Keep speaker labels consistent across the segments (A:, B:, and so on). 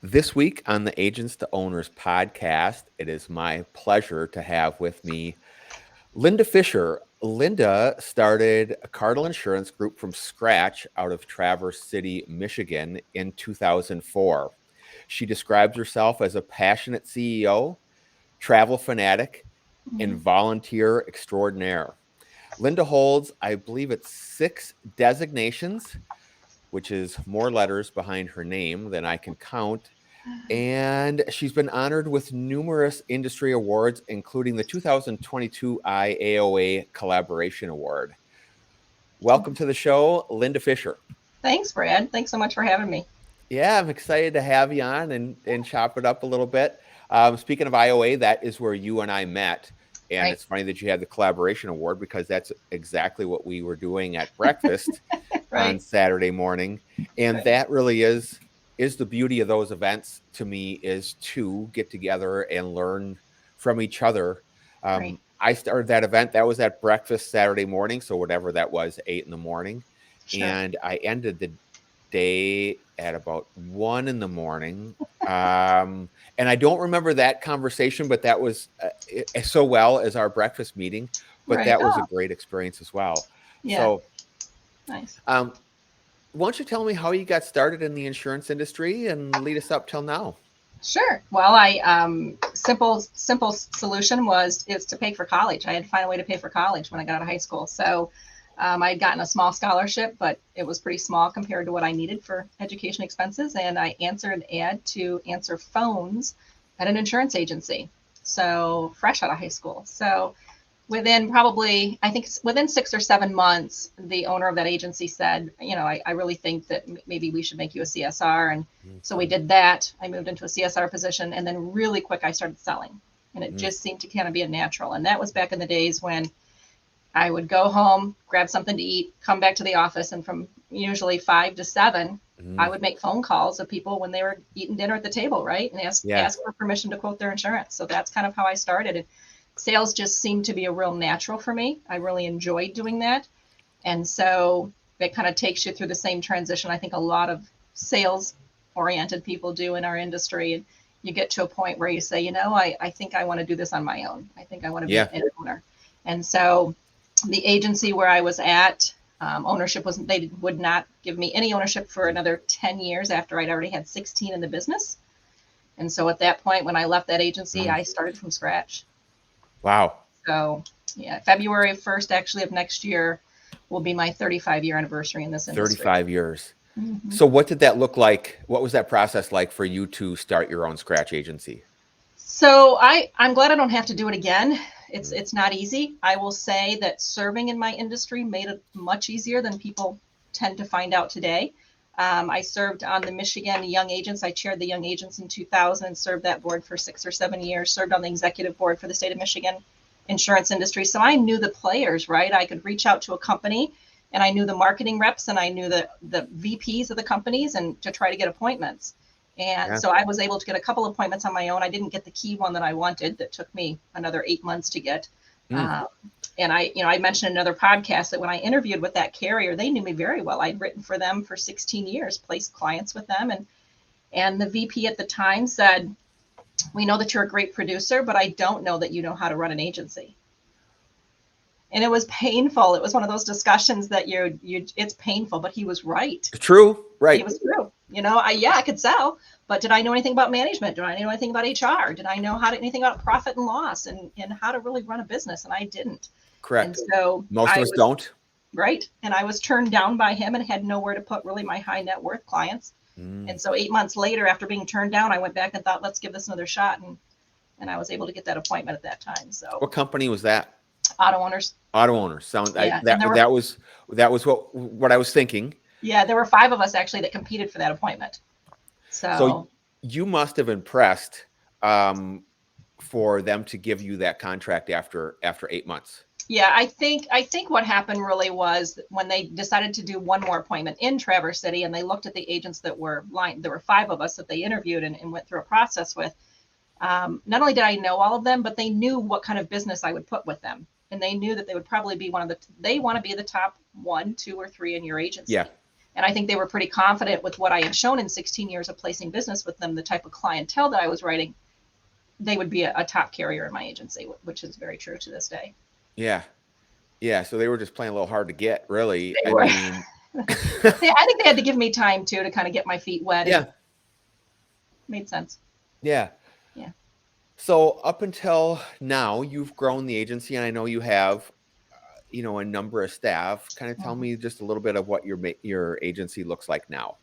A: This week on the Agents to Owners podcast, it is my pleasure to have with me Linda Fisher. Linda started a Cardinal Insurance Group from scratch out of Traverse City, Michigan in 2004. She describes herself as a passionate CEO, travel fanatic, and
B: Mhm.
A: volunteer extraordinaire. Linda holds, I believe it's 6 designations, which is more letters behind her name than I can count, and she's been honored with numerous industry awards, including the 2022 IAOA Collaboration Award. Welcome to the show, Linda Fisher.
B: Thanks, Brad. Thanks so much for having me.
A: Yeah, I'm excited to have you on and chop it up a little bit. Speaking of IOA, that is where you and I met. And
B: Right,
A: it's funny that you had the collaboration award because that's exactly what we were doing at breakfast on
B: right,
A: Saturday morning. And
B: right,
A: that really is the beauty of those events to me, is to get together and learn from each other.
B: right.
A: I started that event. That was at breakfast Saturday morning. So whatever that was, 8 in the morning.
B: Sure.
A: And I ended the day at about 1 in the morning. And I don't remember that conversation, but that was so well as our breakfast meeting. But
B: Right.
A: that was a
B: Oh,
A: great experience as well.
B: yeah.
A: So,
B: Nice.
A: um, why don't you tell me how you got started in the insurance industry and lead us up till now?
B: Sure. Well, I simple solution was is to pay for college. I had to find a way to pay for college when I got out of high school. So I had gotten a small scholarship, but it was pretty small compared to what I needed for education expenses. And I answered an ad to answer phones at an insurance agency. So fresh out of high school. So within probably, I think within 6 or 7 months, the owner of that agency said, I really think that maybe we should make you a CSR. And so we
A: Mhm.
B: did that. I moved into a CSR position, and then really quick, I started selling. And it
A: Mm.
B: just seemed to kind of be a natural. And that was back in the days when I would go home, grab something to eat, come back to the office, and from usually 5 to 7, I
A: Mm.
B: would make phone calls of people when they were eating dinner at the table, right? And
A: Yeah.
B: ask for permission to quote their insurance. So that's kind of how I started. And sales just seemed to be a real natural for me. I really enjoyed doing that. And so it kind of takes you through the same transition I think a lot of sales oriented people do in our industry. And you get to a point where you say, I think I want to do this on my own. I think I want to be
A: Yeah.
B: an owner. And so the agency where I was at, ownership wasn't, they would not give me any ownership for
A: Mm.
B: another 10 years after I'd already had 16 in the business. And so at that point, when I left that agency,
A: Mm.
B: I started from scratch.
A: Wow.
B: So, yeah, February 1st, actually, of next year will be my 35-year anniversary in this industry.
A: 35 years.
B: Hmm.
A: So what did that look like? What was that process like for you to start your own scratch agency?
B: So I'm glad I don't have to do it again. It's
A: Mm.
B: it's not easy. I will say that serving in my industry made it much easier than people tend to find out today. I served on the Michigan Young Agents. I chaired the Young Agents in 2000 and served that board for 6 or 7 years. Served on the executive board for the state of Michigan insurance industry. So I knew the players, right? I could reach out to a company, and I knew the marketing reps, and I knew the VPs of the companies, and to try to get appointments. And
A: Yeah.
B: so I was able to get a couple appointments on my own. I didn't get the key one that I wanted. That took me another 8 months to get.
A: Mm.
B: Um, and I mentioned in another podcast that when I interviewed with that carrier, they knew me very well. I'd written for them for 16 years, placed clients with them, and the VP at the time said, "We know that you're a great producer, but I don't know that you know how to run an agency." And it was painful. It was one of those discussions that it's painful, but he was right.
A: True.
B: It
A: Right.
B: was true. I could sell, but did I know anything about management? Did I know anything about HR? Did I know anything about profit and loss and how to really run a business? And I didn't. And
A: Correct.
B: so
A: Most of
B: I
A: us
B: was
A: don't.
B: right. And I was turned down by him and had nowhere to put really my high net worth clients.
A: Mm.
B: And so 8 months later, after being turned down, I went back and thought, let's give this another shot. And I was able to get that appointment at that time. So
A: What company was that?
B: auto owners.
A: Auto owners. Sound
B: Yeah. And
A: that that was what I was thinking.
B: there were 5 of us actually that competed for that appointment.
A: So
B: So
A: you must have impressed um, for them to give you that contract after 8 months.
B: yeah, I think what happened really was when they decided to do one more appointment in Traverse City, and they looked at the agents that were lying. There were 5 of us that they interviewed and went through a process with. Not only did I know all of them, but they knew what kind of business I would put with them, and they knew that they would probably be they want to be the top 1, 2, or 3 in your
A: Yeah.
B: agency. And I think they were pretty confident with what I had shown in 16 years of placing business with them, the type of clientele that I was writing, they would be a top carrier in my agency, which is very true to this day.
A: Yeah. Yeah. So they were just playing a little hard to get, really.
B: They
A: I
B: were.
A: mean,
B: I think they had to give me time too to kind of get my feet wet.
A: yeah.
B: And it made sense.
A: Yeah.
B: Yeah.
A: So up until now, you've grown the agency, and I know you have, a number of staff. Kind of tell me just a little bit of what your agency looks like now.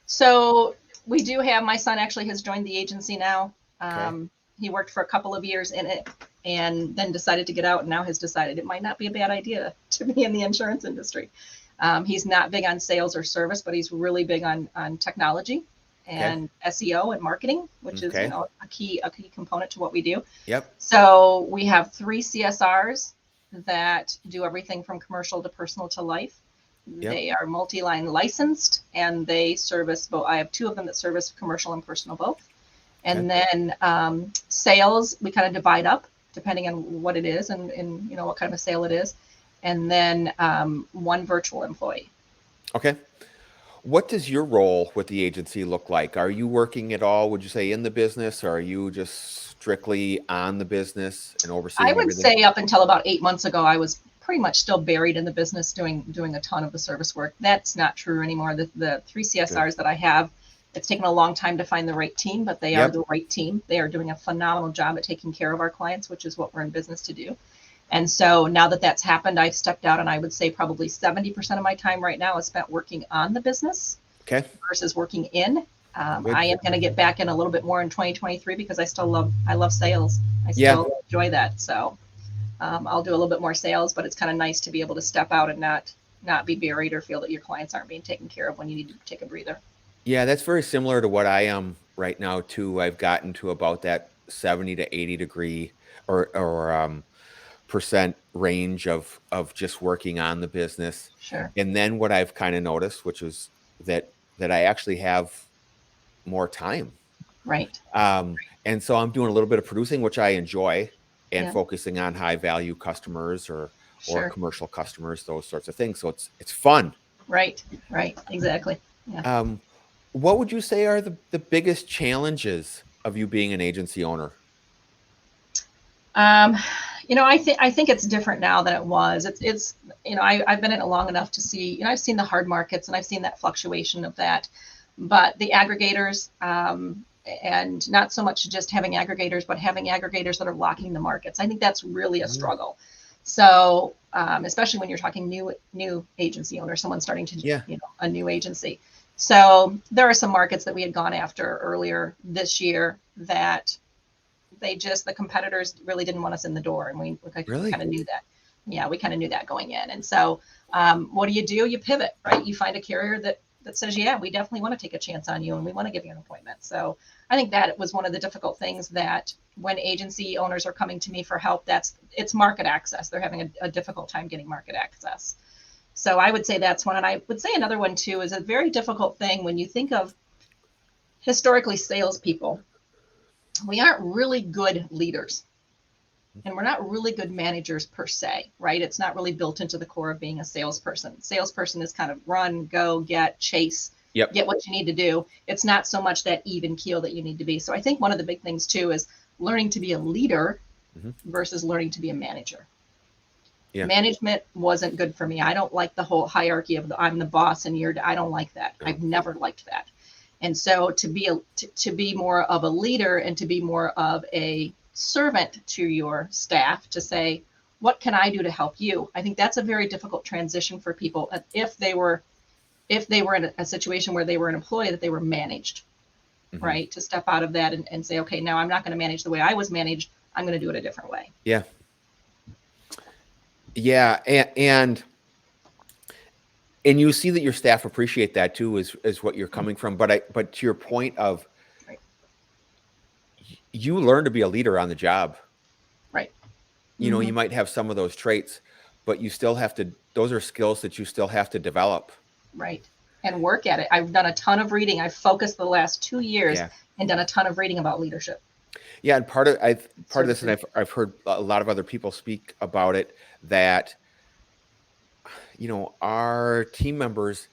B: So we do have, my son actually has joined the agency now.
A: Okay.
B: He worked for a couple of years in it and then decided to get out, and now has decided it might not be a bad idea to be in the insurance industry. He's not big on sales or service, but he's really big on technology and SEO and marketing, which is a key component to what we do.
A: Yep.
B: So we have 3 CSRs that do everything from commercial to personal to life.
A: Yep.
B: They are multi-line licensed, and they service both. I have 2 of them that service commercial and personal both. And then sales, we kind of divide up depending on what it is and what kind of a sale it is. And then 1 virtual employee.
A: Okay. What does your role with the agency look like? Are you working at all, would you say, in the business, or are you just strictly on the business and overseeing
B: I would
A: everything?
B: say up until about 8 months ago, I was pretty much still buried in the business doing a ton of the service work. That's not true anymore. The 3 CSRs that I have, it's taken a long time to find the right team, but they are the right team. They are doing a phenomenal job at taking care of our clients, which is what we're in business to do. And so now that that's happened, I've stepped out, and I would say probably 70% of my time right now is spent working on the business versus working in. I am going to get back in a little bit more in 2023 because I love sales. I still enjoy that. So I'll do a little bit more sales, but it's kind of nice to be able to step out and not be buried or feel that your clients aren't being taken care of when you need to take a breather.
A: Yeah, that's very similar to what I am right now too. I've gotten to about that 70 to 80 degree or percent range of just working on the business.
B: Sure.
A: And then what I've kind of noticed, which is that I actually have more time.
B: Right.
A: And so I'm doing a little bit of producing, which I enjoy, and focusing on high value customers or commercial customers, those sorts of things. So it's fun.
B: Right. Exactly. Yeah.
A: What would you say are the biggest challenges of you being an agency owner?
B: I think it's different now than it was. It's I've been in it long enough to see, I've seen the hard markets and I've seen that fluctuation of that, but the aggregators, and not so much just having aggregators, but having aggregators that are locking the markets. I think that's really a struggle. So, especially when you're talking new agency owner, someone starting to, a new agency. So there are some markets that we had gone after earlier this year that the competitors really didn't want us in the door. And we kind of knew that. Yeah, we kind of knew that going in. And so what do? You pivot, right? You find a carrier that says, yeah, we definitely want to take a chance on you and we want to give you an appointment. So I think that was one of the difficult things, that when agency owners are coming to me for help, it's market access. They're having a difficult time getting market access. So I would say that's one. And I would say another one too is a very difficult thing when you think of historically salespeople. We aren't really good leaders, and we're not really good managers per se, right? It's not really built into the core of being a salesperson. Salesperson is kind of run, go, get, chase, get what you need to do. It's not so much that even keel that you need to be. So I think one of the big things too is learning to be a leader versus learning to be a manager. Yeah. Management wasn't good for me. I don't like the whole hierarchy of I'm the boss and I don't like that. I've never liked that. And so to be more of a leader and to be more of a servant to your staff, to say, what can I do to help you? I think that's a very difficult transition for people if they were in a situation where they were an employee, that they were managed, right? To step out of that and say, okay, now I'm not going to manage the way I was managed. I'm going to do it a different way. Yeah.
A: Yeah. And you see that your staff appreciate that too, is what you're coming from. But to your point of, you learn to be a leader on the job,
B: right?
A: You might have some of those traits, but you still have to. Those are skills that you still have to develop,
B: right? And work at it. I've done a ton of reading. I've focused the last 2 years and done a ton of reading about leadership.
A: Yeah, and part of this, and I've heard a lot of other people speak about it, that our team members,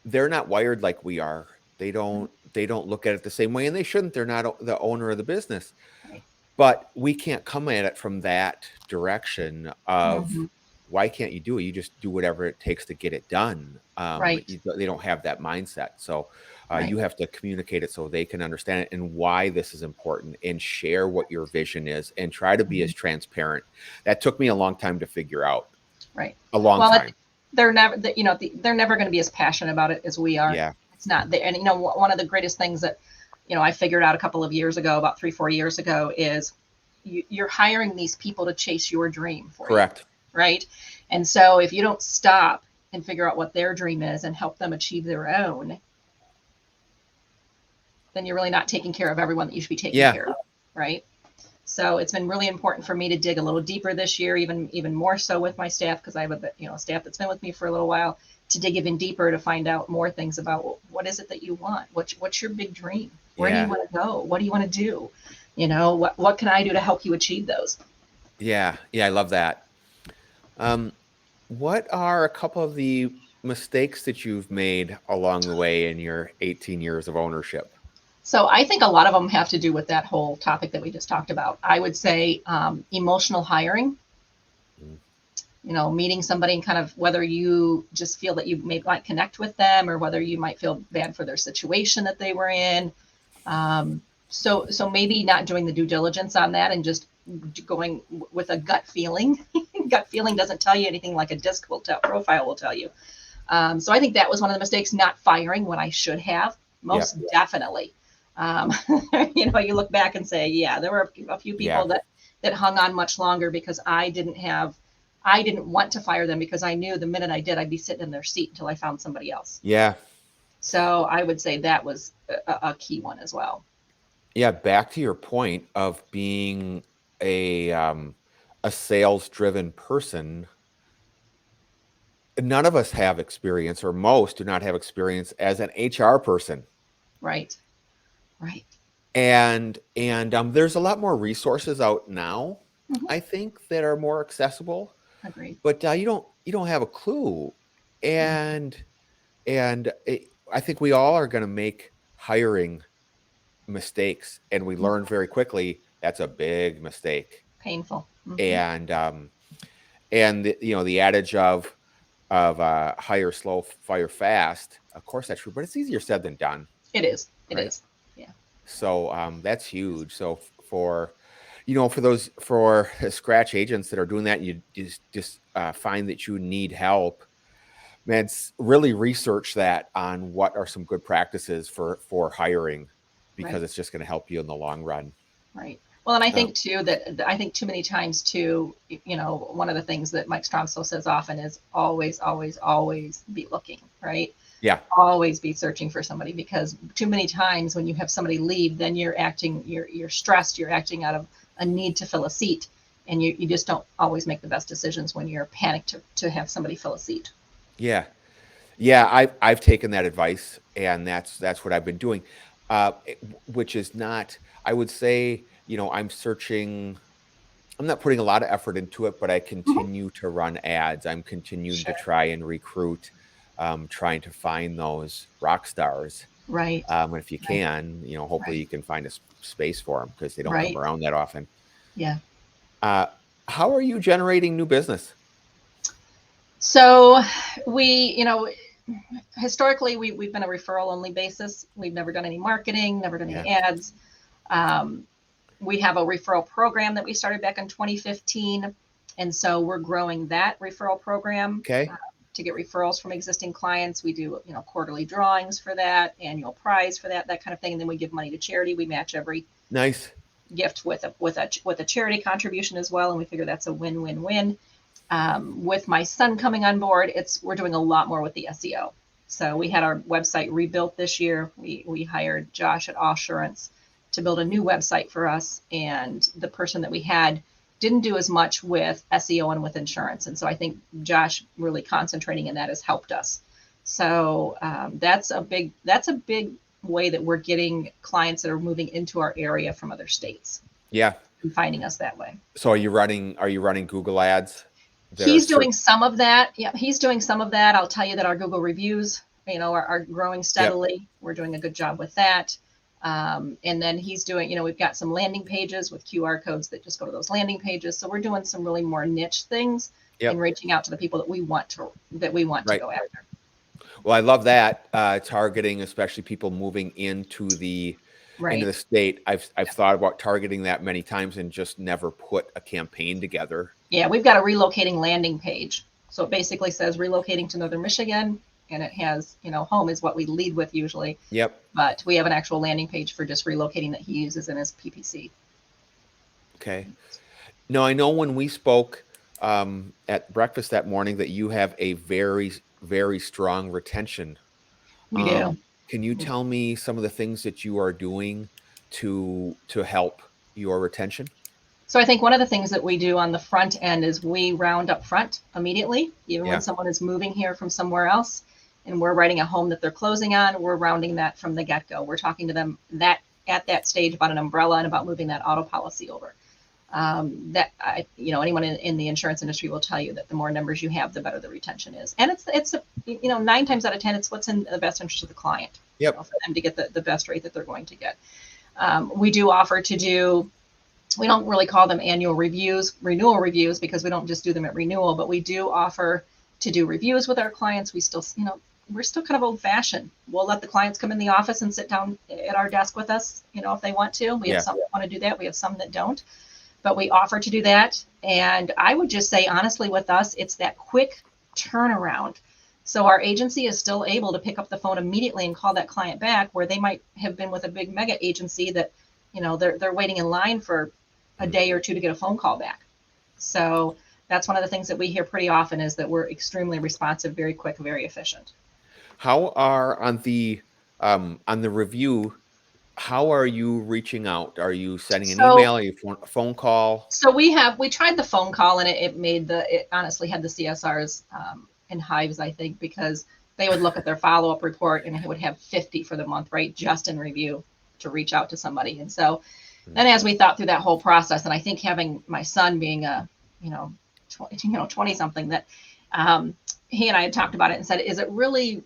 A: they're not wired like we are. They don't look at it the same way, and they shouldn't. They're not the owner of the business.
B: Right.
A: But we can't come at it from that direction of
B: Mhm.
A: why can't you do it? You just do whatever it takes to get it done.
B: Right.
A: They don't have that mindset. So
B: Right.
A: you have to communicate it so they can understand it and why this is important and share what your vision is and try to be
B: Mhm.
A: as transparent. That took me a long time to figure out.
B: Right.
A: A long
B: Well,
A: time.
B: they're never, they're never going to be as passionate about it as we are.
A: Yeah.
B: It's not there. And, one of the greatest things that, I figured out a couple of years ago, about 3, 4 years ago, is you're hiring these people to chase your dream for you.
A: Correct.
B: Right. And so if you don't stop and figure out what their dream is and help them achieve their own, then you're really not taking care of everyone that you should be taking
A: Yeah.
B: care of. Right. So it's been really important for me to dig a little deeper this year, even more so with my staff, because I have a staff that's been with me for a little while, to dig even deeper to find out more things about what is it that you want? What's your big dream? Where do
A: Yeah.
B: you want to go? What do you want to do? What can I do to help you achieve those?
A: Yeah. Yeah. I love that. What are a couple of the mistakes that you've made along the way in your 18 years of ownership?
B: So I think a lot of them have to do with that whole topic that we just talked about. I would say emotional hiring. Meeting somebody and kind of whether you just feel that you might connect with them or whether you might feel bad for their situation that they were in. So maybe not doing the due diligence on that and just going with a gut feeling. Gut feeling doesn't tell you anything like a disc profile will tell you. So I think that was one of the mistakes, not firing when I should have, most definitely. You look back and say, yeah, there were a few people that hung on much longer because I didn't want to fire them because I knew the minute I did, I'd be sitting in their seat until I found somebody else.
A: Yeah.
B: So I would say that was a key one as well.
A: Yeah. Back to your point of being a sales-driven person. None of us have experience, or most do not have experience as an HR person.
B: Right. Right.
A: And there's a lot more resources out now,
B: Mhm.
A: I think, that are more accessible.
B: Agreed.
A: But you don't have a clue, and I think we all are going to make hiring mistakes, and we learn very quickly that's a big mistake.
B: Painful.
A: Mhm. And the adage of hire slow, fire fast. Of course, that's true, but it's easier said than done.
B: It is. It
A: Right?
B: is. Yeah.
A: So that's huge. So for scratch agents that are doing that, you just find that you need help. Man, really research that on what are some good practices for hiring, because
B: Right.
A: it's just going to help you in the long run.
B: Right. Well, and I think too I think too many times too, one of the things that Mike Stromso says often is always, always, always be looking, right?
A: Yeah.
B: Always be searching for somebody, because too many times when you have somebody leave, then you're stressed, you're acting out of a need to fill a seat, and you just don't always make the best decisions when you're panicked to have somebody fill a seat.
A: Yeah. Yeah, I've taken that advice, and that's what I've been doing, which is not, I would say, I'm searching. I'm not putting a lot of effort into it, but I continue to run ads. I'm continuing to try and recruit, trying to find those rock stars.
B: Right.
A: And if you can, hopefully you can find a space for them, because they don't come around that often.
B: Yeah.
A: How are you generating new business?
B: So we, historically we've been a referral only basis. We've never done any marketing, never done any ads. We have a referral program that we started back in 2015. And so we're growing that referral program to get referrals from existing clients. We do, quarterly drawings for that, annual prize for that kind of thing. And then we give money to charity. We match every gift with a charity contribution as well. And we figure that's a win-win-win. With my son coming on board, we're doing a lot more with the SEO. So we had our website rebuilt this year. We hired Josh at Assurance to build a new website for us. And the person that we had didn't do as much with SEO and with insurance. And so I think Josh really concentrating in that has helped us. So that's a big way that we're getting clients that are moving into our area from other states.
A: Yeah.
B: And finding us that way.
A: So are you running Google ads?
B: He's doing some of that. Yeah, he's doing some of that. I'll tell you that our Google reviews are growing steadily. We're doing a good job with that. And then he's doing, we've got some landing pages with QR codes that just go to those landing pages. So we're doing some really more niche things
A: Yep.
B: and reaching out to the people that we want to
A: Right.
B: go after.
A: Well, I love that targeting, especially people moving into the
B: Right.
A: state. I've thought about targeting that many times and just never put a campaign together.
B: Yeah, we've got a relocating landing page. So it basically says relocating to Northern Michigan, and it has, home is what we lead with usually.
A: Yep.
B: But we have an actual landing page for just relocating that he uses in his PPC.
A: Okay. Now, I know when we spoke at breakfast that morning that you have a very, very strong retention.
B: We do.
A: Can you tell me some of the things that you are doing to help your retention?
B: So I think one of the things that we do on the front end is we round up front immediately, even when someone is moving here from somewhere else and we're writing a home that they're closing on, we're rounding that from the get-go. We're talking to them at that stage about an umbrella and about moving that auto policy over. Anyone in the insurance industry will tell you that the more numbers you have, the better the retention is. And it's 9 times out of 10, it's what's in the best interest of the client.
A: Yep.
B: For them to get the best rate that they're going to get. We do offer to do, we don't really call them annual reviews, renewal reviews, because we don't just do them at renewal, but we do offer to do reviews with our clients. We still, we're still kind of old fashioned. We'll let the clients come in the office and sit down at our desk with us, if they want to. We have some that want to do that. We have some that don't, but we offer to do that. And I would just say, honestly, with us, it's that quick turnaround. So our agency is still able to pick up the phone immediately and call that client back, where they might have been with a big mega agency that, they're waiting in line for a day or two to get a phone call back. So that's one of the things that we hear pretty often, is that we're extremely responsive, very quick, very efficient.
A: How are on the review? How are you reaching out? Are you sending an email? Are you a phone call?
B: So we tried the phone call, and it honestly had the CSRs in hives, I think, because they would look at their follow-up report and it would have 50 for the month, right? Just in review to reach out to somebody. And so then as we thought through that whole process, and I think having my son being a, 20 something, that he and I had talked about it and said, is it really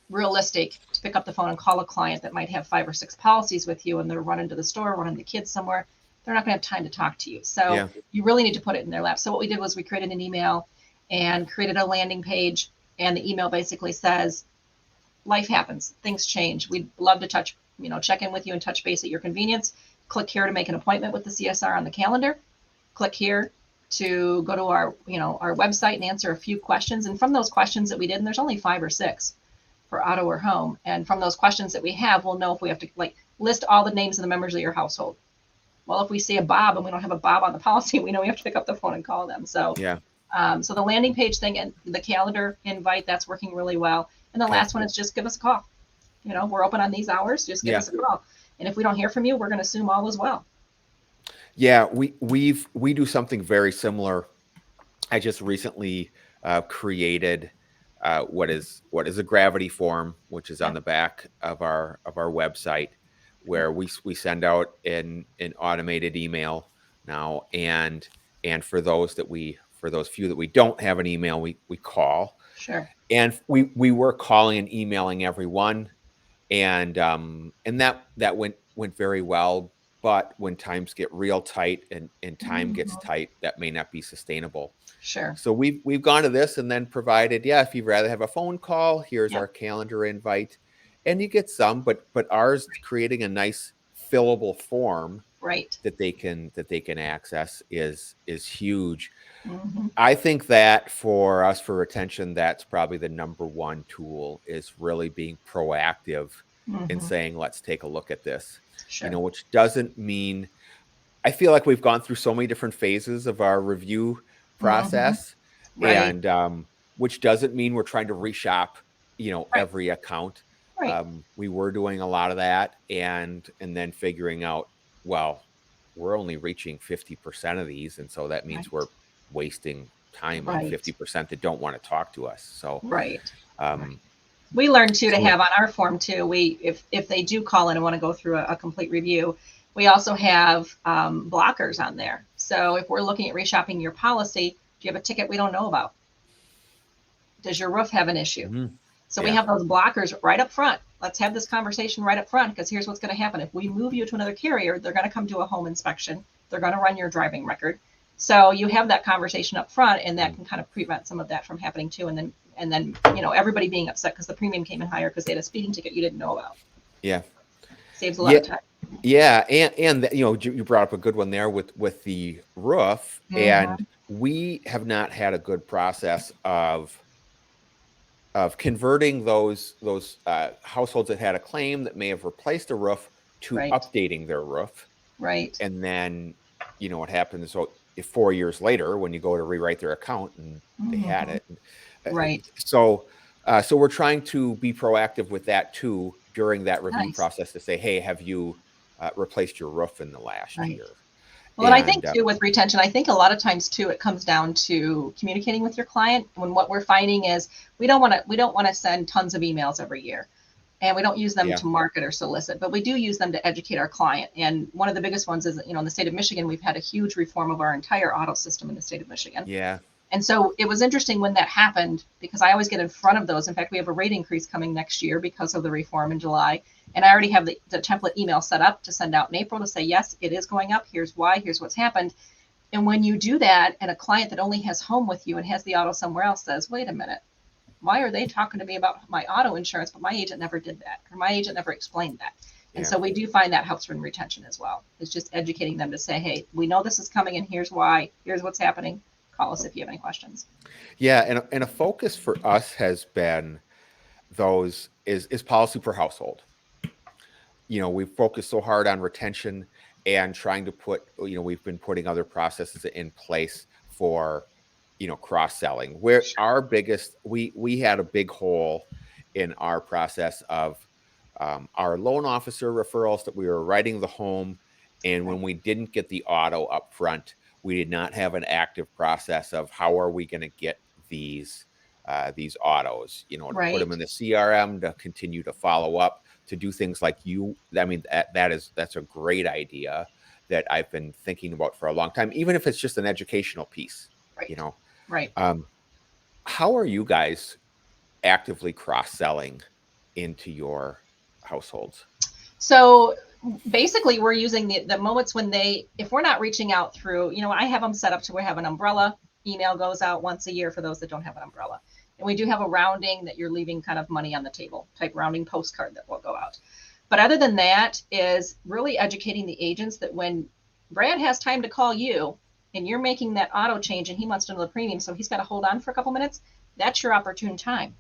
B: realistic to pick up the phone and call a client that might have 5 or 6 policies with you, and they're running to the store, running the kids somewhere? They're not going to have time to talk to you. So you really need to put it in their lap. So what we did was we created an email and created a landing page, and the email basically says, life happens, things change. We'd love to check in with you and touch base at your convenience. Click here to make an appointment with the CSR on the calendar. Click here to go to our website and answer a few questions. And from those questions that we did, and there's only 5 or 6 for auto or home. And from those questions that we have, we'll know if we have to list all the names of the members of your household. Well, if we see a Bob and we don't have a Bob on the policy, we know we have to pick up the phone and call them. So so the landing page thing and the calendar invite, that's working really well. And the last one is just give us a call. We're open on these hours. Just give us a call. And if we don't hear from you, we're going to assume all is well.
A: Yeah, we do something very similar. I just recently created what is a gravity form, which is on the back of our website, where we send out an automated email now, and for those few that we don't have an email, we call.
B: Sure.
A: And we were calling and emailing everyone, and that went very well. But when times get real tight and time gets tight, that may not be sustainable.
B: Sure.
A: So we've gone to this and then provided, if you'd rather have a phone call, here's our calendar invite, and you get some, but ours creating a nice fillable form,
B: right,
A: that they can access is huge.
B: Mm-hmm.
A: I think that for us, for retention, that's probably the number one tool, is really being proactive and saying, let's take a look at this.
B: Sure.
A: Which doesn't mean, I feel like we've gone through so many different phases of our review process,
B: right,
A: and which doesn't mean we're trying to reshop, every account.
B: Right.
A: We were doing a lot of that, and then figuring out, well, we're only reaching 50% of these, and so that means we're wasting time on 50% that don't want to talk to us. So
B: we learned too to have on our form too. If they do call in and want to go through a complete review, we also have blockers on there. So if we're looking at reshopping your policy, do you have a ticket we don't know about? Does your roof have an issue? So we
A: Yeah.
B: have those blockers right up front. Let's have this conversation right up front, because here's what's going to happen. If we move you to another carrier, they're going to come do a home inspection. They're going to run your driving record. So you have that conversation up front, and that can kind of prevent some of that from happening too. And then everybody being upset because the premium came in higher because they had a speeding ticket you didn't know about.
A: Yeah.
B: Saves a lot of time.
A: Yeah, and you brought up a good one there with the roof, and we have not had a good process of converting those households that had a claim that may have replaced a roof to
B: Right.
A: updating their roof.
B: Right.
A: And then what happens, so if 4 years later when you go to rewrite their account and they had it,
B: Right.
A: so we're trying to be proactive with that too during that review
B: Nice.
A: process to say, hey, have you replaced your roof in the last
B: Right.
A: year?
B: Well, and I think too with retention, I think a lot of times too, it comes down to communicating with your client. When what we're finding is we don't want to send tons of emails every year, and we don't use them to market or solicit, but we do use them to educate our client. And one of the biggest ones is, in the state of Michigan, we've had a huge reform of our entire auto system in the state of Michigan.
A: Yeah.
B: And so it was interesting when that happened, because I always get in front of those. In fact, we have a rate increase coming next year because of the reform in July. And I already have the template email set up to send out in April to say, yes, it is going up. Here's why. Here's what's happened. And when you do that, and a client that only has home with you and has the auto somewhere else says, wait a minute, why are they talking to me about my auto insurance, but my agent never did that, or my agent never explained that. And so we do find that helps in retention as well. It's just educating them to say, hey, we know this is coming, and here's why. Here's what's happening. Call us if you have any questions.
A: Yeah, and a focus for us has been is policy per household. We've focused so hard on retention and trying to put, we've been putting other processes in place for, cross-selling. Where our biggest, we had a big hole in our process of our loan officer referrals that we were writing the home. And when we didn't get the auto up front, we did not have an active process of how are we going to get these autos, to put them in the CRM, to continue to follow up, to do things like that's a great idea that I've been thinking about for a long time, even if it's just an educational piece,
B: Right.
A: How are you guys actively cross-selling into your households?
B: So basically we're using the moments when if we're not reaching out through, I have them set up to where we have an umbrella email goes out once a year for those that don't have an umbrella. And we do have a rounding that you're leaving kind of money on the table type rounding postcard that will go out. But other than that is really educating the agents that when Brad has time to call you and you're making that auto change and he wants to know the premium, so he's got to hold on for a couple minutes, that's your opportune time.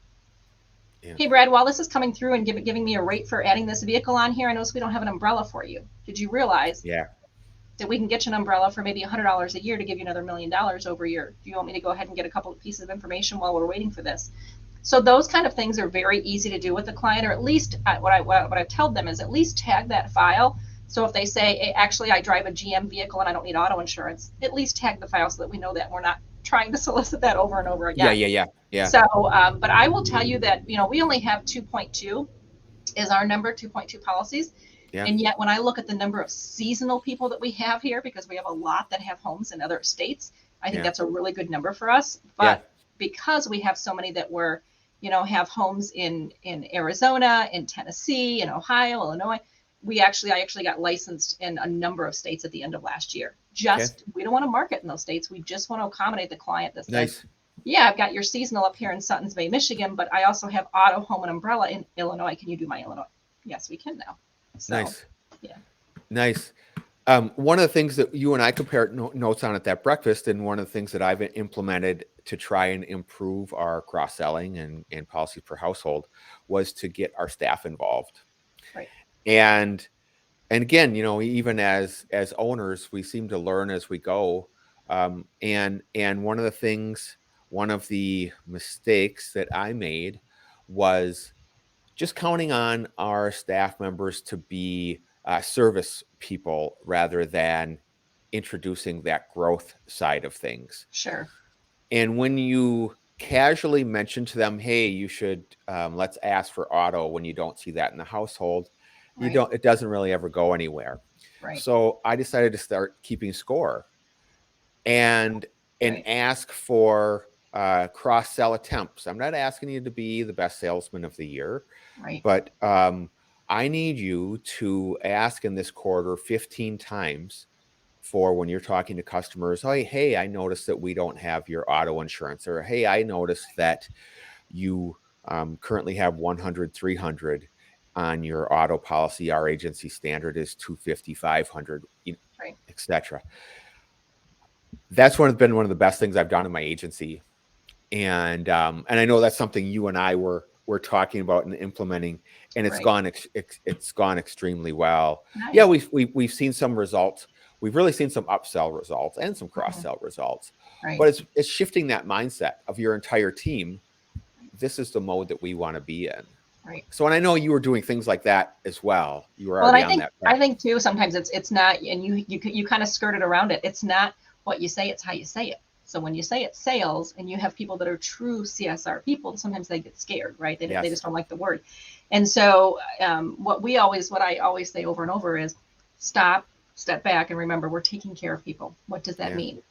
B: Yeah. Hey, Brad, while this is coming through and giving me a rate for adding this vehicle on here, I notice we don't have an umbrella for you. Did you realize that we can get you an umbrella for maybe $100 a year to give you another $1 million over a year? Do you want me to go ahead and get a couple of pieces of information while we're waiting for this? So those kind of things are very easy to do with the client, or at least what I tell them is at least tag that file. So if they say, hey, actually, I drive a GM vehicle and I don't need auto insurance, at least tag the file so that we know that we're not trying to solicit that over and over again.
A: Yeah.
B: So, but I will tell you that, we only have 2.2 is our number, 2.2 policies. Yeah. And yet when I look at the number of seasonal people that we have here, because we have a lot that have homes in other states, I think that's a really good number for us. But because we have so many that were, have homes in Arizona, in Tennessee, in Ohio, Illinois, I actually got licensed in a number of states at the end of last year. We don't want to market in those states. We just want to accommodate the client that says, yeah, I've got your seasonal up here in Suttons Bay, Michigan, but I also have auto, home, and umbrella in Illinois. Can you do my Illinois? Yes, we can now. So,
A: nice.
B: Yeah.
A: Nice. One of the things that you and I compared notes on at that breakfast, and one of the things that I've implemented to try and improve our cross-selling and policy per household was to get our staff involved.
B: Right.
A: And again, even as owners, we seem to learn as we go. And one of the mistakes that I made was just counting on our staff members to be service people rather than introducing that growth side of things.
B: Sure.
A: And when you casually mention to them, hey, you should, let's ask for auto when you don't see that in the household, it doesn't really ever go anywhere.
B: Right.
A: So I decided to start keeping score and ask for cross-sell attempts. I'm not asking you to be the best salesman of the year,
B: Right.
A: but I need you to ask in this quarter 15 times for when you're talking to customers, oh, hey, I noticed that we don't have your auto insurance, or hey, I noticed that you currently have 100, 300 on your auto policy. Our agency standard is 250, 500,
B: Right.
A: etc. That's been one of the best things I've done in my agency. And I know that's something you and I were talking about and implementing, and it's
B: Right.
A: gone extremely well. Yeah,
B: Nice.
A: we've seen some results. We've really seen some upsell results and some cross
B: Mhm.
A: sell results.
B: Right.
A: But it's shifting that mindset of your entire team. This is the mode that we want to be in.
B: Right.
A: So, and I know you were doing things like that as well. You were
B: Well, and
A: already on that
B: I
A: track.
B: think too, sometimes it's not, and you kind of skirted around it. It's not what you say, it's how you say it. So when you say it's sales and you have people that are true CSR people, sometimes they get scared, right? They
A: Yes.
B: just don't like the word. And so what I always say over and over is stop, step back, and remember we're taking care of people. What does that
A: Yeah.
B: mean?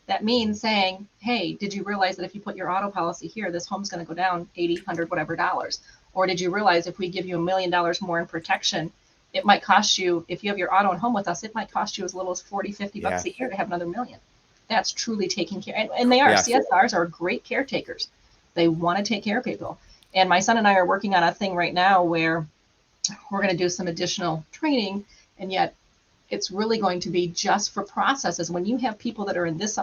B: That means saying, hey, did you realize that if you put your auto policy here, this home's going to go down 80, 100, whatever dollars? Or did you realize if we give you $1 million more in protection, it might cost you, if you have your auto and home with us, it might cost you as little as 40, 50 bucks
A: Yeah.
B: a year to have another million. That's truly taking care. And they are.
A: Yes.
B: CSRs are great caretakers. They want to take care of people. And my son and I are working on a thing right now where we're going to do some additional training, and yet it's really going to be just for processes. When you have people that are in this,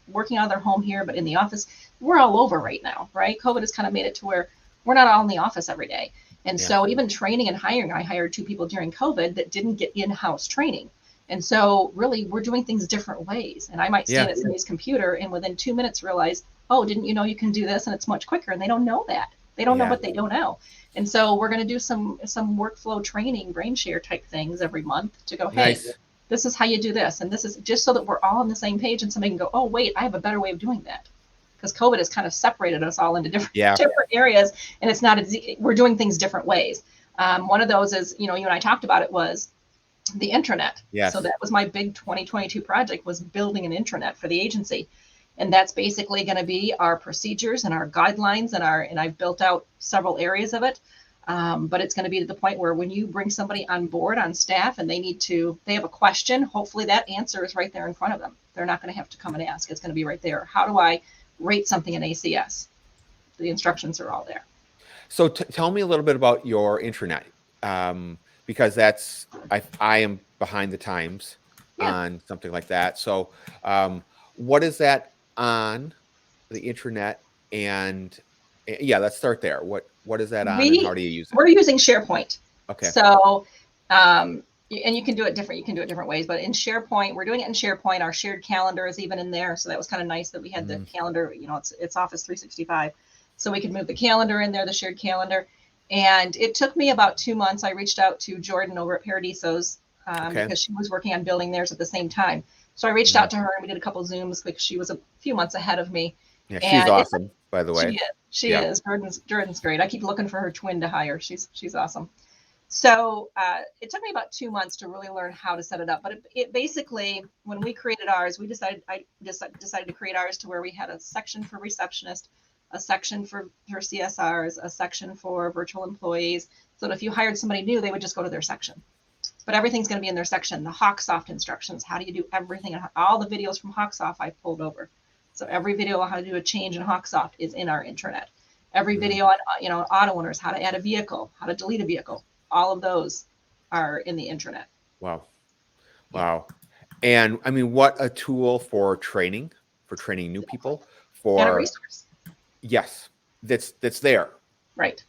B: working out of their home here, but in the office, we're all over right now, right? COVID has kind of made it to where we're not all in the office every day. And
A: Yeah.
B: so even training and hiring, I hired 2 people during COVID that didn't get in-house training. And so really we're doing things different ways. And I might stand at somebody's computer and within 2 minutes realize, oh, didn't you know you can do this? And it's much quicker. And they don't know that. They don't know
A: Yeah.
B: what they don't know. And so we're going to do some workflow training, brain share type things every month to go, hey,
A: Nice.
B: this is how you do this. And this is just so that we're all on the same page and somebody can go, oh, wait, I have a better way of doing that. Because COVID has kind of separated us all into different areas. And it's not, we're doing things different ways. One of those is, you and I talked about it, was the intranet.
A: Yes.
B: So that was my big 2022 project, was building an intranet for the agency. And that's basically going to be our procedures and our guidelines and I've built out several areas of it. But it's going to be to the point where when you bring somebody on board on staff and they have a question, hopefully that answer is right there in front of them. They're not going to have to come and ask. It's going to be right there. How do I rate something in ACS? The instructions are all there.
A: So tell me a little bit about your intranet, because that's I am behind the times on something like that. So what is that on the intranet? And yeah, let's start there. What is that on, and how do you use it?
B: We're using SharePoint.
A: Okay.
B: So and you can do it different. You can do it different ways, but in SharePoint, we're doing it in SharePoint. Our shared calendar is even in there, so that was kind of nice that we had the calendar. It's Office 365, so we could move the calendar in there, the shared calendar. And it took me about 2 months. I reached out to Jordan over at Paradisos because she was working on building theirs at the same time. So I reached out to her and we did a couple Zooms because she was a few months ahead of me.
A: Yeah, she's awesome, by the way.
B: She is. Jordan's great. I keep looking for her twin to hire. She's awesome. So it took me about 2 months to really learn how to set it up. But it basically, when we created ours, I decided to create ours to where we had a section for receptionist, a section for CSRs, a section for virtual employees. So that if you hired somebody new, they would just go to their section. But everything's going to be in their section. The HawkSoft instructions, how do you do everything? All the videos from HawkSoft I pulled over. So every video on how to do a change in HawkSoft is in our intranet. Every video on auto owners, how to add a vehicle, how to delete a vehicle. All of those are in the intranet.
A: Wow. And I mean, what a tool for training new people.
B: And a resource.
A: Yes, that's there.
B: Right.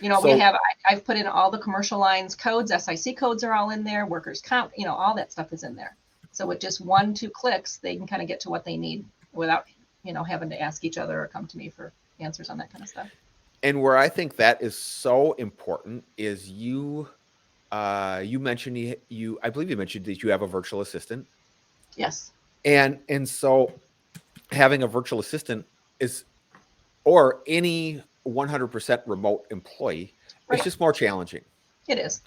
B: I've put in all the commercial lines codes, SIC codes are all in there, workers comp, all that stuff is in there. So with just 1-2 clicks, they can kind of get to what they need without, having to ask each other or come to me for answers on that kind of stuff.
A: And where I think that is so important is you mentioned I believe you mentioned that you have a virtual assistant.
B: Yes.
A: And so having a virtual assistant or any 100% remote employee, it's just more challenging.
B: It is.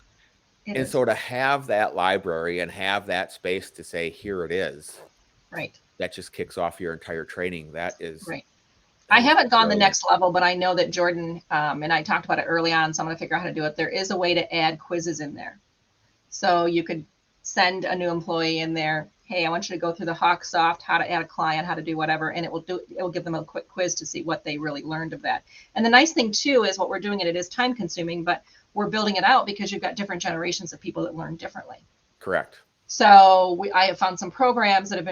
A: So to have that library and have that space to say, here it is.
B: Right.
A: That just kicks off your entire training. That is
B: right. I haven't gone the
A: Brilliant.
B: next level, but I know that Jordan and I talked about it early on, so I'm going to figure out how to do it. There is a way to add quizzes in there. So you could send a new employee in there, hey, I want you to go through the HawkSoft, how to add a client, how to do whatever, and it will give them a quick quiz to see what they really learned of that. And the nice thing too is what we're doing, and it is time consuming, but we're building it out because you've got different generations of people that learn differently.
A: Correct.
B: So I have found some programs that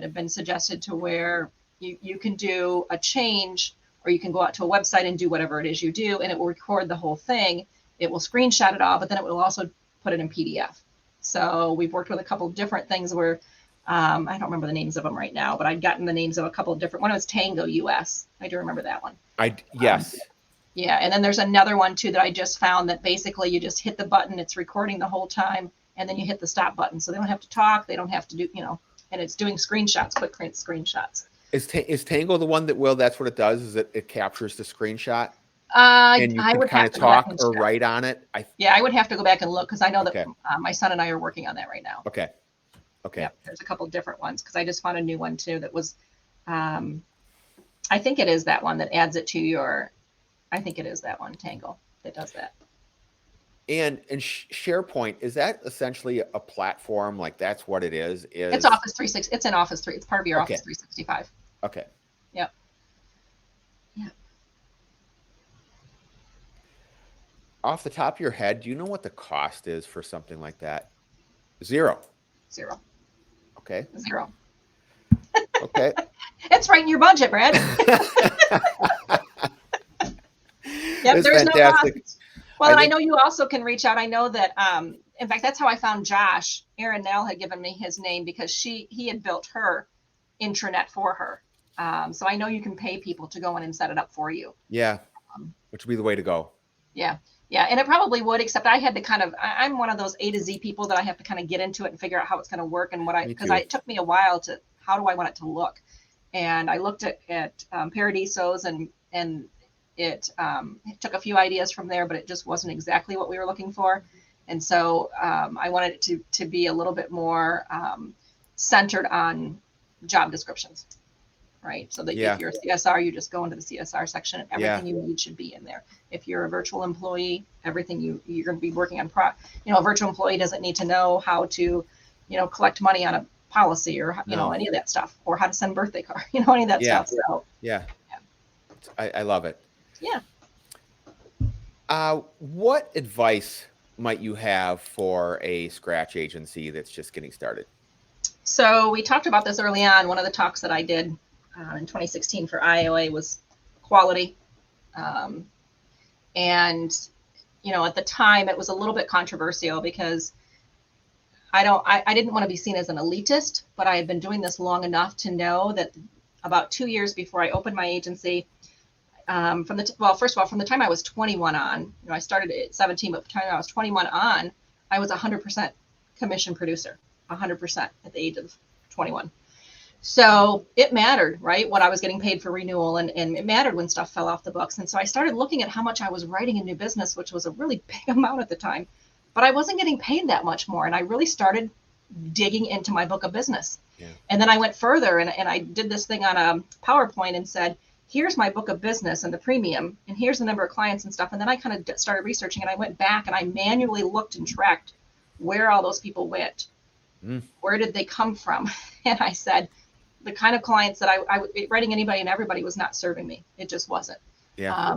B: have been suggested to where you can do a change, or you can go out to a website and do whatever it is you do, and it will record the whole thing. It will screenshot it all, but then it will also put it in PDF. So we've worked with a couple of different things where I don't remember the names of them right now, but I'd gotten the names of a couple of different. One was Tango US. I do remember that one.
A: Yes.
B: Yeah, and then there's another one too that I just found that basically you just hit the button, it's recording the whole time, and then you hit the stop button. So they don't have to talk, they don't have to do, and it's doing screenshots, quick screenshots.
A: Is Tango the one that that's what it does? Is it captures the screenshot?
B: And
A: you can kind of talk or write on it?
B: I would have to go back and look because I know that my son and I are working on that right now.
A: Okay.
B: Yeah, there's a couple different ones because I just found a new one too that was, I think it is that one that adds it to your, I think it is that one, Tangle, that does that.
A: And SharePoint, is that essentially a platform? Like that's what it is?
B: It's Office 360. It's in Office 3. It's part of your Office 365.
A: Okay.
B: Yep. Yeah.
A: Off the top of your head, do you know what the cost is for something like that? Zero. Okay.
B: Zero.
A: Okay.
B: It's right in your budget, Brad. Yep, there's fantastic. No cost. Well, and I know you also can reach out. I know that, in fact, that's how I found Josh. Aaron Nell had given me his name because he had built her intranet for her. So I know you can pay people to go in and set it up for you.
A: Yeah, which would be the way to go.
B: Yeah. Yeah, and it probably would, except I had to I'm one of those A to Z people that I have to kind of get into it and figure out how it's going to work and because it took me a while how do I want it to look? And I looked at Paradisos and it took a few ideas from there, but it just wasn't exactly what we were looking for. And so I wanted it to be a little bit more centered on job descriptions. Right. So that if you're a CSR, you just go into the CSR section and everything you need should be in there. If you're a virtual employee, everything you're going to be working on, a virtual employee doesn't need to know how to, collect money on a policy or, any of that stuff, or how to send birthday card, any of that stuff. So
A: I love it.
B: Yeah.
A: What advice might you have for a scratch agency that's just getting started?
B: So we talked about this early on. One of the talks that I did in 2016 for IOA was quality. And, at the time it was a little bit controversial because I didn't want to be seen as an elitist, but I had been doing this long enough to know that about 2 years before I opened my agency, first of all, from the time I was 21 on, I started at 17, but from the time I was 21 on, I was 100% commission producer, 100% at the age of 21. So it mattered, right? What I was getting paid for renewal, and it mattered when stuff fell off the books. And so I started looking at how much I was writing in new business, which was a really big amount at the time, but I wasn't getting paid that much more. And I really started digging into my book of business. Yeah. And then I went further and I did this thing on a PowerPoint and said, here's my book of business and the premium, and here's the number of clients and stuff. And then I kind of started researching, and I went back and I manually looked and tracked where all those people went. Where did they come from? And I said, the kind of clients that I writing anybody and everybody was not serving me. It just wasn't.
A: Yeah.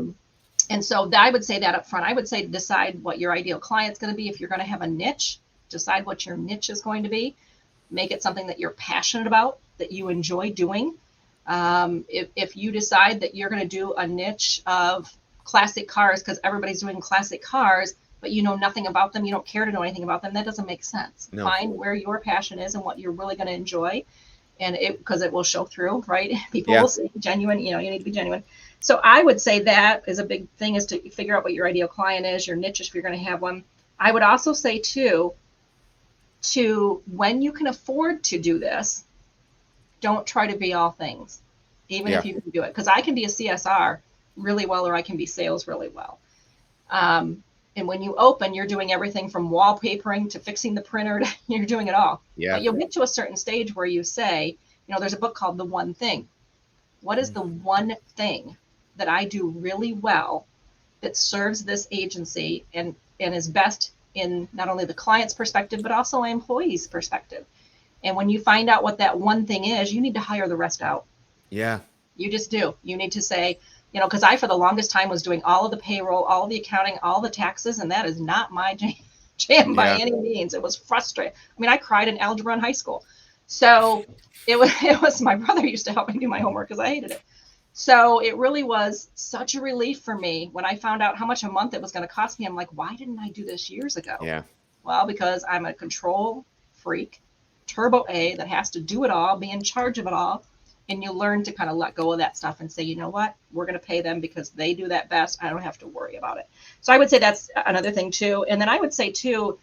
B: And so I would say that up front. I would say decide what your ideal client's going to be. If you're going to have a niche, decide what your niche is going to be. Make it something that you're passionate about, that you enjoy doing. If you decide that you're going to do a niche of classic cars because everybody's doing classic cars, but you know nothing about them, you don't care to know anything about them, that doesn't make sense. No. Find where your passion is and what you're really going to enjoy. And because it will show through, right? People will see genuine, you need to be genuine. So I would say that is a big thing, is to figure out what your ideal client is, your niche, if you're going to have one. I would also say too, when you can afford to do this, don't try to be all things, even if you can do it. Because I can be a CSR really well, or I can be sales really well. And when you open, you're doing everything from wallpapering to fixing the printer. You're doing it all. Yeah. But you'll get to a certain stage where you say, there's a book called The One Thing. What is the one thing that I do really well that serves this agency and is best in not only the client's perspective, but also my employee's perspective? And when you find out what that one thing is, you need to hire the rest out.
A: Yeah.
B: You just do. You need to say, because I, for the longest time, was doing all of the payroll, all of the accounting, all the taxes, and that is not my jam by any means. It was frustrating. I mean, I cried in algebra in high school. So it was my brother used to help me do my homework because I hated it. So it really was such a relief for me when I found out how much a month it was going to cost me. I'm like, why didn't I do this years ago?
A: Yeah.
B: Well, because I'm a control freak, turbo A that has to do it all, be in charge of it all. And you learn to kind of let go of that stuff and say, you know what, we're going to pay them because they do that best. I don't have to worry about it. So I would say that's another thing too. And then I would say too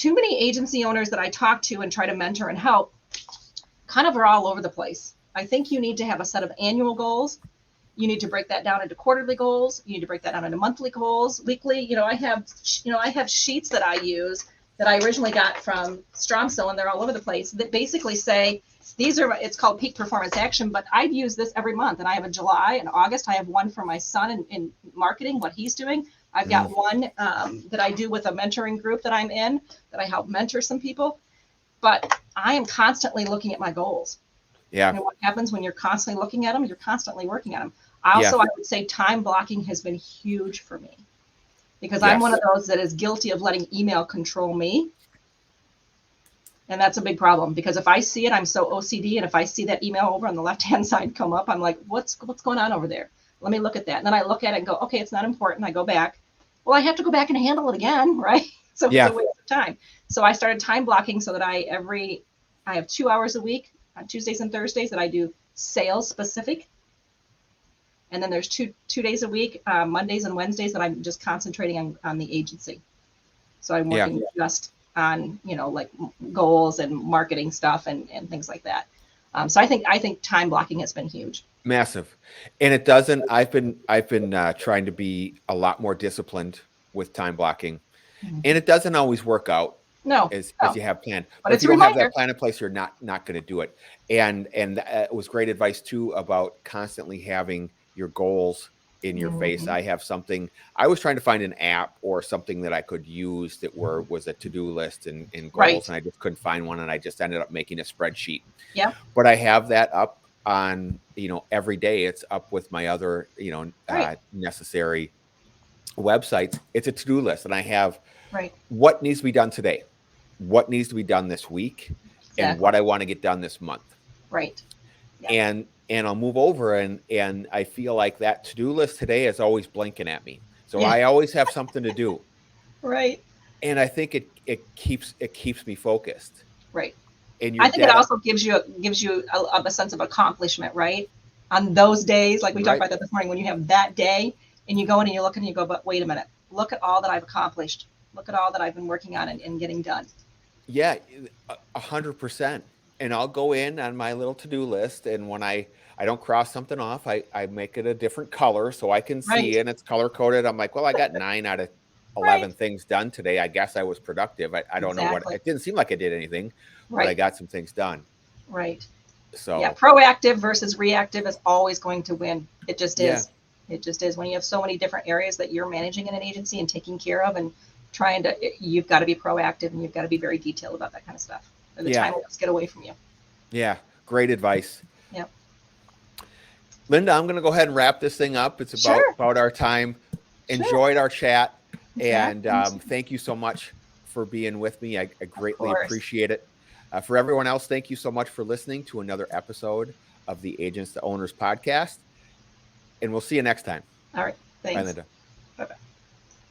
B: many agency owners that I talk to and try to mentor and help kind of are all over the place. I think you need to have a set of annual goals. You need to break that down into quarterly goals. You need to break that down into monthly goals, weekly. I have sheets that I use that I originally got from Stromso, and they're all over the place, that basically say, it's called Peak Performance Action, but I'd use this every month. And I have a July and August. I have one for my son in marketing, what he's doing. I've got one that I do with a mentoring group that I'm in, that I help mentor some people. But I am constantly looking at my goals.
A: Yeah.
B: And what happens when you're constantly looking at them? You're constantly working at them. I would say time blocking has been huge for me, because I'm one of those that is guilty of letting email control me. And that's a big problem, because if I see it, I'm so OCD. And if I see that email over on the left-hand side come up, I'm like, what's going on over there? Let me look at that. And then I look at it and go, okay, it's not important. I go back. Well, I have to go back and handle it again, right? So it's a waste of time. So I started time blocking so that I have 2 hours a week on Tuesdays and Thursdays that I do sales specific. And then there's two days a week, Mondays and Wednesdays, that I'm just concentrating on the agency. So I'm working just on, like goals and marketing stuff and things like that. So I think time blocking has been huge.
A: Massive. And it doesn't, I've been trying to be a lot more disciplined with time blocking, and it doesn't always work out.
B: No,
A: as you have planned.
B: But
A: if
B: it's
A: you don't
B: reminder.
A: have that plan in place, you're not going to do it. And it was great advice too about constantly having your goals in your face. I have something, I was trying to find an app or something that I could use that was a to-do list and goals, and I just couldn't find one, and I just ended up making a spreadsheet.
B: Yeah.
A: But I have that up on, every day. It's up with my other, necessary websites. It's a to-do list, and I have what needs to be done today, what needs to be done this week, and what I want to get done this month.
B: Right. Yeah.
A: And I'll move over, and I feel like that to-do list today is always blinking at me. So I always have something to do.
B: Right.
A: And I think it keeps me focused.
B: Right.
A: And
B: I think it also gives you a sense of accomplishment, right? On those days, like we talked about that this morning, when you have that day and you go in and you look and you go, but wait a minute, look at all that I've accomplished. Look at all that I've been working on and getting done.
A: Yeah, 100%. And I'll go in on my little to-do list, and when I don't cross something off, I make it a different color so I can see, and it's color coded. I'm like, well, I got 9 out of 11 things done today. I guess I was productive. I don't know what, it didn't seem like I did anything, but I got some things done.
B: Right.
A: So
B: proactive versus reactive is always going to win. It just is. It just is. When you have so many different areas that you're managing in an agency and taking care of and you've got to be proactive, and you've got to be very detailed about that kind of stuff. Or the time will just get away from you. Yeah.
A: Great advice.
B: Yep.
A: Linda, I'm going to go ahead and wrap this thing up. It's about our time. Enjoyed our chat. And thank you so much for being with me. I greatly appreciate it. For everyone else, thank you so much for listening to another episode of the Agents to Owners podcast. And we'll see you next time.
B: All right. Thanks.
A: Bye, Linda.